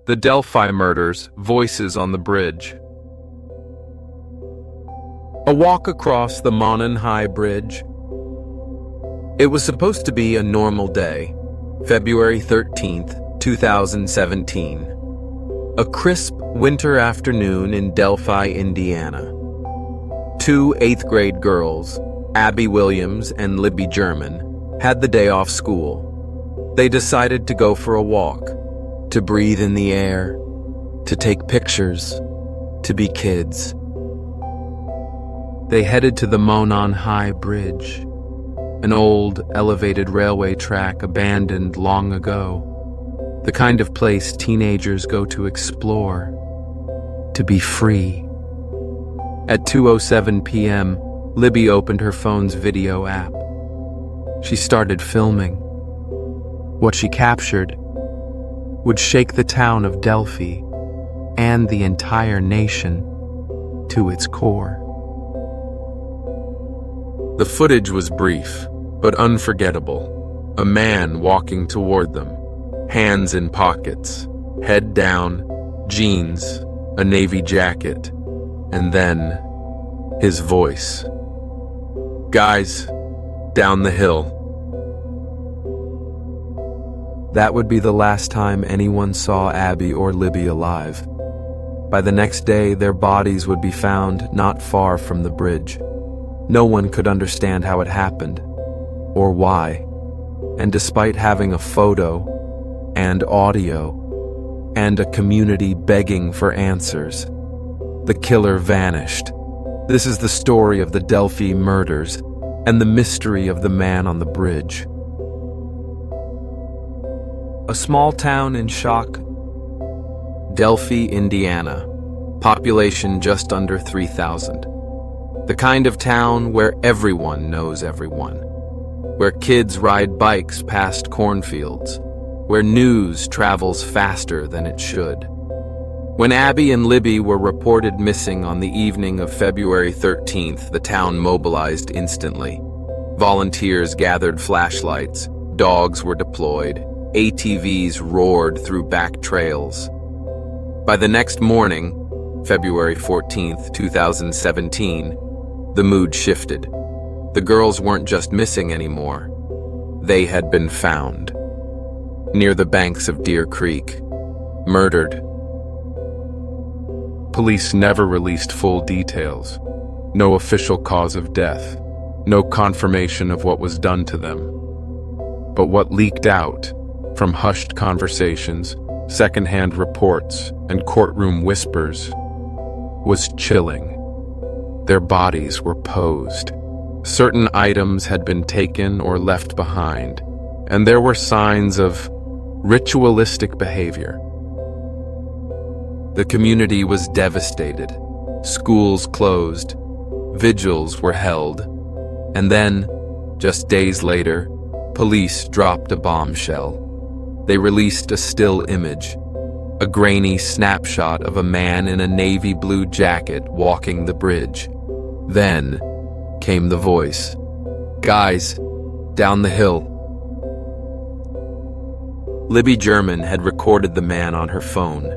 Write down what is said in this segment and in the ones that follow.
The Delphi Murders, Voices on the Bridge. A walk across the Monon High Bridge. It was supposed to be a normal day, February 13th, 2017. A crisp winter afternoon in Delphi, Indiana. Two 8th grade girls, Abby Williams and Libby German, had the day off school. They decided to go for a walk, to breathe in the air, to take pictures, to be kids. They headed to the Monon High Bridge, an old, elevated railway track abandoned long ago, the kind of place teenagers go to explore, to be free. At 2:07 p.m., Libby opened her phone's video app. She started filming. What she captured would shake the town of Delphi and the entire nation to its core. The footage was brief, but unforgettable. A man walking toward them, hands in pockets, head down, jeans, a navy jacket, and then his voice. "Guys, down the hill." That would be the last time anyone saw Abby or Libby alive. By the next day, their bodies would be found not far from the bridge. No one could understand how it happened, or why. And despite having a photo, and audio, and a community begging for answers, the killer vanished. This is the story of the Delphi Murders, and the mystery of the man on the bridge. A small town in shock. Delphi, Indiana. Population just under 3,000. The kind of town where everyone knows everyone. Where kids ride bikes past cornfields. Where news travels faster than it should. When Abby and Libby were reported missing on the evening of February 13th, the town mobilized instantly. Volunteers gathered flashlights, dogs were deployed, ATVs roared through back trails. By the next morning, February 14th, 2017, the mood shifted. The girls weren't just missing anymore. They had been found. Near the banks of Deer Creek. Murdered. Police never released full details. No official cause of death. No confirmation of what was done to them. But what leaked out, from hushed conversations, secondhand reports, and courtroom whispers, was chilling. Their bodies were posed. Certain items had been taken or left behind, and there were signs of ritualistic behavior. The community was devastated. Schools closed. Vigils were held. And then, just days later, police dropped a bombshell. They released a still image, a grainy snapshot of a man in a navy blue jacket walking the bridge. Then came the voice. "Guys, down the hill." Libby German had recorded the man on her phone,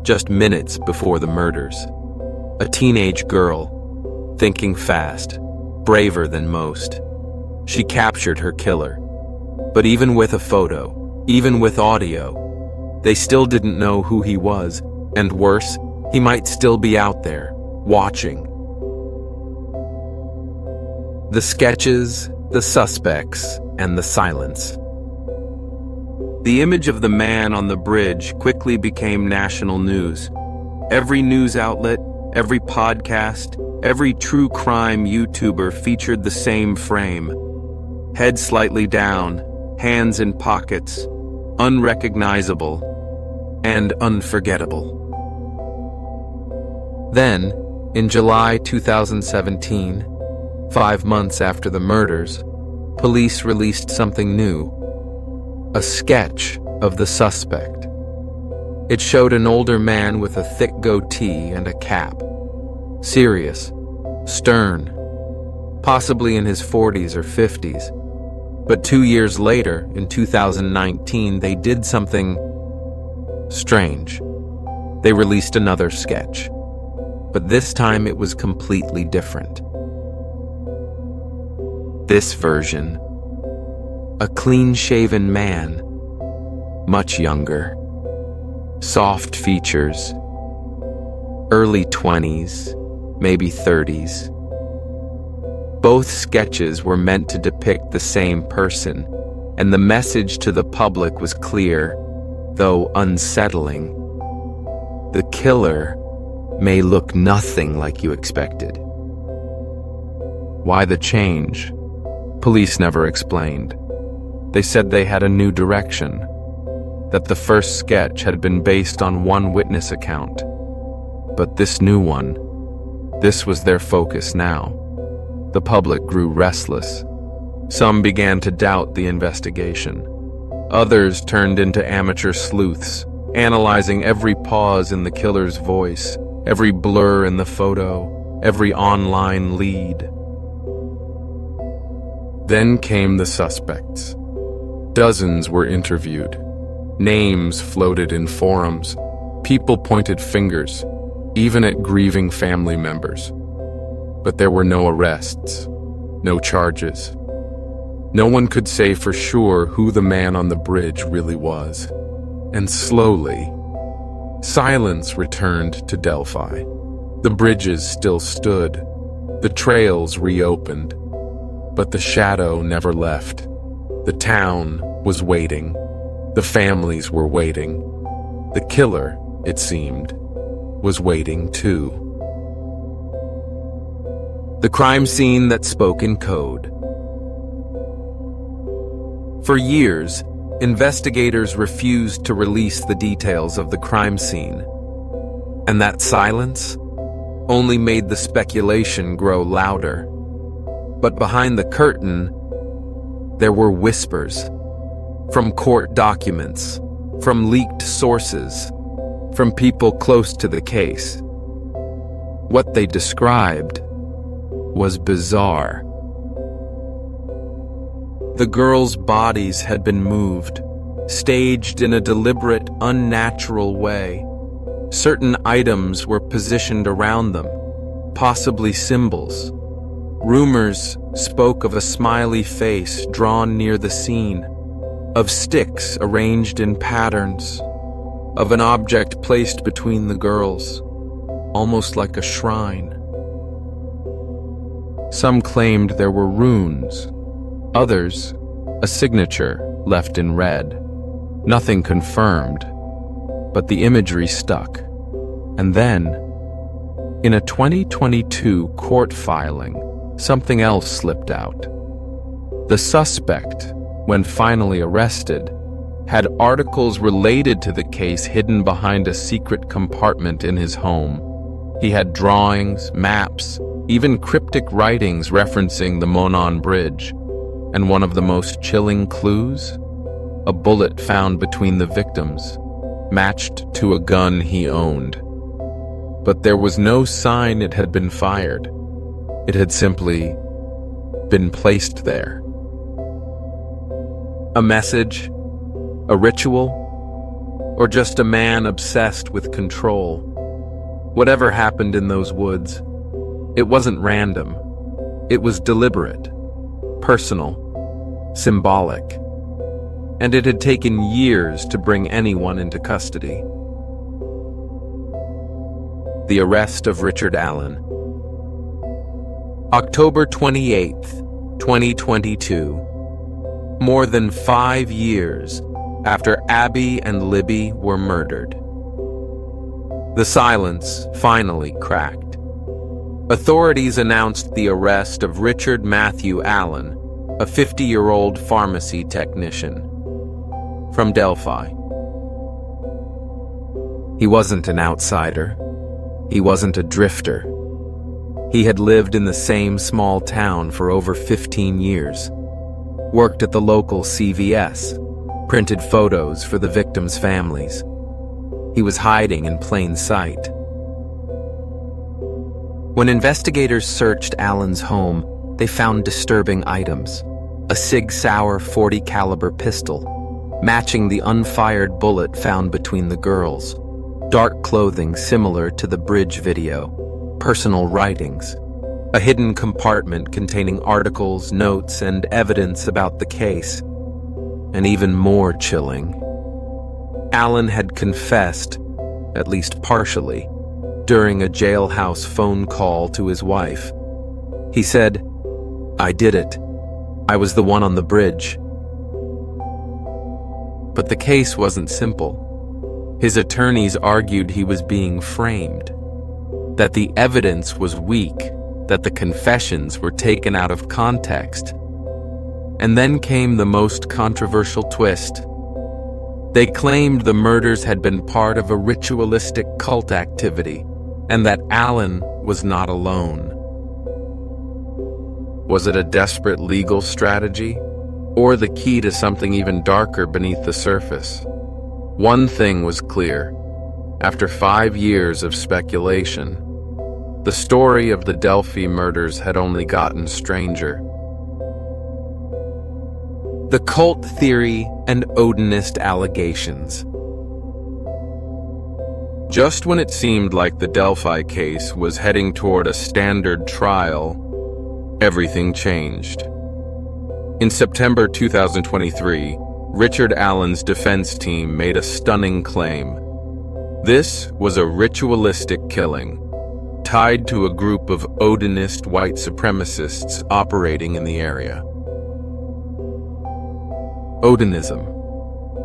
just minutes before the murders. A teenage girl, thinking fast, braver than most. She captured her killer. But even with a photo, even with audio, they still didn't know who he was, and worse, he might still be out there, watching. The sketches, the suspects, and the silence. The image of the man on the bridge quickly became national news. Every news outlet, every podcast, every true crime YouTuber featured the same frame. Head slightly down, hands in pockets, unrecognizable, and unforgettable. Then, in July 2017, 5 months after the murders, police released something new. A sketch of the suspect. It showed an older man with a thick goatee and a cap. Serious, stern, possibly in his 40s or 50s. But 2 years later, in 2019, they did something strange. They released another sketch, but this time it was completely different. This version, a clean-shaven man, much younger, soft features, early 20s, maybe 30s. Both sketches were meant to depict the same person, and the message to the public was clear, though unsettling. The killer may look nothing like you expected. Why the change? Police never explained. They said they had a new direction, that the first sketch had been based on one witness account. But this new one, this was their focus now. The public grew restless. Some began to doubt the investigation. Others turned into amateur sleuths, analyzing every pause in the killer's voice, every blur in the photo, every online lead. Then came the suspects. Dozens were interviewed. Names floated in forums. People pointed fingers, even at grieving family members. But there were no arrests, no charges. No one could say for sure who the man on the bridge really was. And slowly, silence returned to Delphi. The bridges still stood. The trails reopened. But the shadow never left. The town was waiting. The families were waiting. The killer, it seemed, was waiting too. The crime scene that spoke in code. For years, investigators refused to release the details of the crime scene. And that silence only made the speculation grow louder. But behind the curtain, there were whispers. From court documents, from leaked sources, from people close to the case. What they described was bizarre. The girls' bodies had been moved, staged in a deliberate, unnatural way. Certain items were positioned around them, possibly symbols. Rumors spoke of a smiley face drawn near the scene, of sticks arranged in patterns, of an object placed between the girls, almost like a shrine. Some claimed there were runes, others, a signature left in red. Nothing confirmed, but the imagery stuck. And then, in a 2022 court filing, something else slipped out. The suspect, when finally arrested, had articles related to the case hidden behind a secret compartment in his home. He had drawings, maps, even cryptic writings referencing the Monon Bridge. And one of the most chilling clues? A bullet found between the victims, matched to a gun he owned. But there was no sign it had been fired. It had simply been placed there. A message? A ritual? Or just a man obsessed with control? Whatever happened in those woods, it wasn't random. It was deliberate, personal, symbolic. And it had taken years to bring anyone into custody. The arrest of Richard Allen. October 28th, 2022. More than 5 years after Abby and Libby were murdered. The silence finally cracked. Authorities announced the arrest of Richard Matthew Allen, a 50-year-old pharmacy technician from Delphi. He wasn't an outsider. He wasn't a drifter. He had lived in the same small town for over 15 years, worked at the local CVS, printed photos for the victims' families. He was hiding in plain sight. When investigators searched Allen's home, they found disturbing items. A Sig Sauer .40 caliber pistol, matching the unfired bullet found between the girls. dark clothing similar to the bridge video, personal writings, a hidden compartment containing articles, notes, and evidence about the case. And even more chilling, Alan had confessed, at least partially, during a jailhouse phone call to his wife. He said, "I did it. I was the one on the bridge." But the case wasn't simple. His attorneys argued he was being framed, that the evidence was weak, that the confessions were taken out of context. And then came the most controversial twist. They claimed the murders had been part of a ritualistic cult activity, and that Alan was not alone. Was it a desperate legal strategy, or the key to something even darker beneath the surface? One thing was clear. After 5 years of speculation, the story of the Delphi murders had only gotten stranger. The cult theory and Odinist allegations. Just when it seemed like the Delphi case was heading toward a standard trial, everything changed. In September 2023, Richard Allen's defense team made a stunning claim. This was a ritualistic killing, tied to a group of Odinist white supremacists operating in the area. Odinism,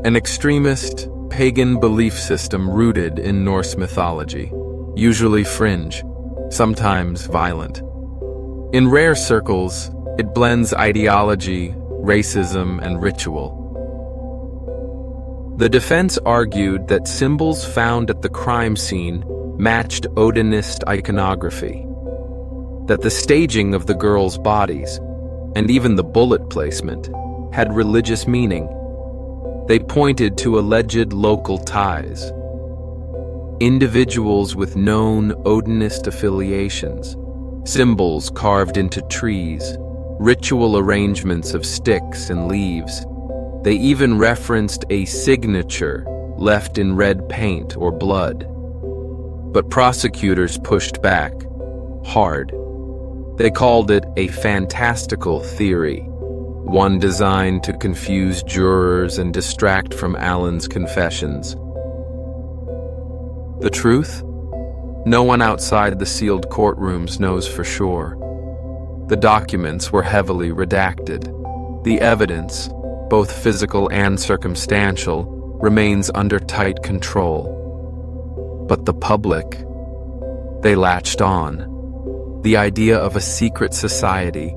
an extremist, pagan belief system rooted in Norse mythology, usually fringe, sometimes violent. In rare circles, it blends ideology, racism, and ritual. The defense argued that symbols found at the crime scene matched Odinist iconography, that the staging of the girls' bodies, and even the bullet placement, had religious meaning. They pointed to alleged local ties. Individuals with known Odinist affiliations, symbols carved into trees, ritual arrangements of sticks and leaves. They even referenced a signature left in red paint or blood. But prosecutors pushed back, hard. They called it a fantastical theory, one designed to confuse jurors and distract from Allen's confessions. The truth? No one outside the sealed courtrooms knows for sure. The documents were heavily redacted. The evidence, both physical and circumstantial, remains under tight control. But the public, they latched on. The idea of a secret society,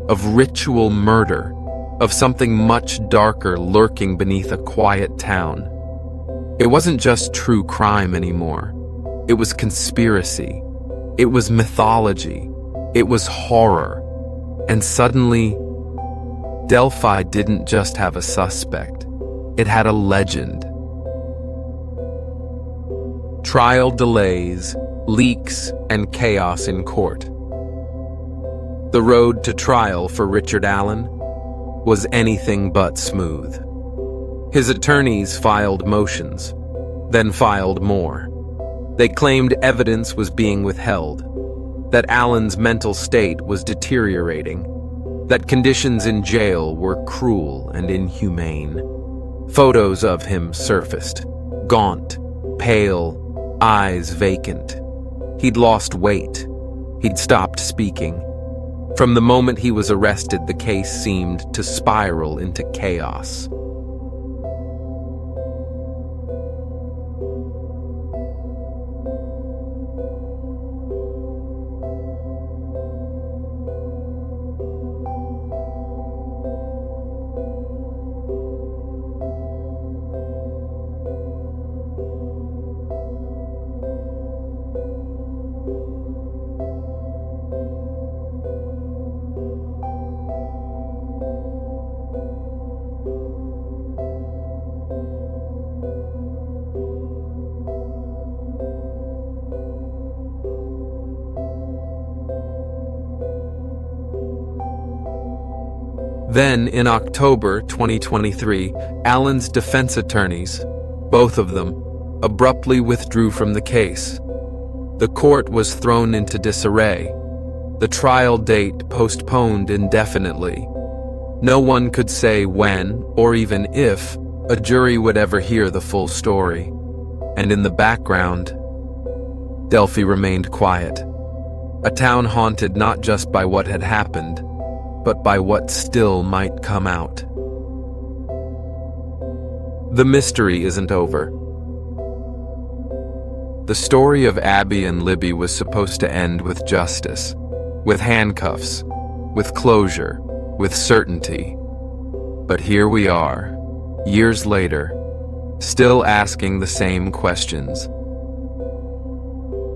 of ritual murder, of something much darker lurking beneath a quiet town. It wasn't just true crime anymore. It was conspiracy. It was mythology. It was horror. And suddenly, Delphi didn't just have a suspect. It had a legend. Trial delays, leaks, and chaos in court. The road to trial for Richard Allen was anything but smooth. His attorneys filed motions, then filed more. They claimed evidence was being withheld, that Allen's mental state was deteriorating, that conditions in jail were cruel and inhumane. Photos of him surfaced, gaunt, pale, eyes vacant. He'd lost weight. He'd stopped speaking. From the moment he was arrested, the case seemed to spiral into chaos. Then, in October 2023, Allen's defense attorneys, both of them, abruptly withdrew from the case. The court was thrown into disarray, the trial date postponed indefinitely. No one could say when, or even if, a jury would ever hear the full story. And in the background, Delphi remained quiet. A town haunted not just by what had happened, but by what still might come out. The mystery isn't over. The story of Abby and Libby was supposed to end with justice, with handcuffs, with closure, with certainty. But here we are, years later, still asking the same questions.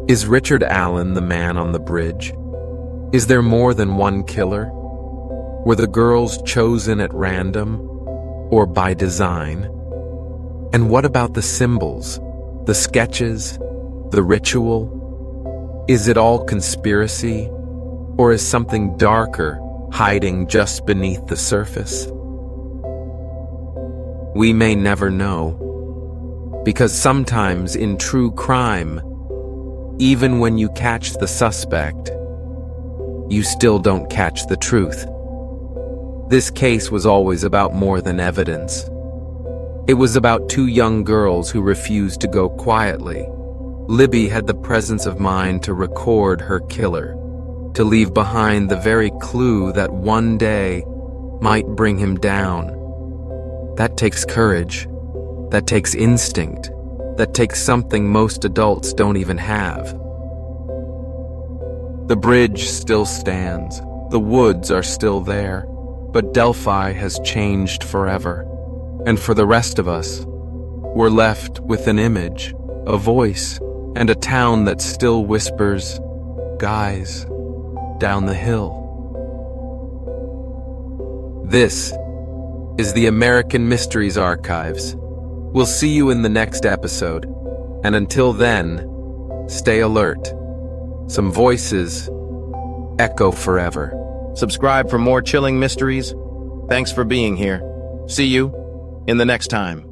Is Richard Allen the man on the bridge? Is there more than one killer? Were the girls chosen at random, or by design? And what about the symbols, the sketches, the ritual? Is it all conspiracy, or is something darker hiding just beneath the surface? We may never know, because sometimes in true crime, even when you catch the suspect, you still don't catch the truth. This case was always about more than evidence. It was about two young girls who refused to go quietly. Libby had the presence of mind to record her killer, to leave behind the very clue that one day might bring him down. That takes courage. That takes instinct. That takes something most adults don't even have. The bridge still stands. The woods are still there. But Delphi has changed forever. And for the rest of us, we're left with an image, a voice, and a town that still whispers, "Guys, down the hill." This is the American Mysteries Archives. We'll see you in the next episode. And until then, stay alert. Some voices echo forever. Subscribe for more chilling mysteries. Thanks for being here. See you in the next time.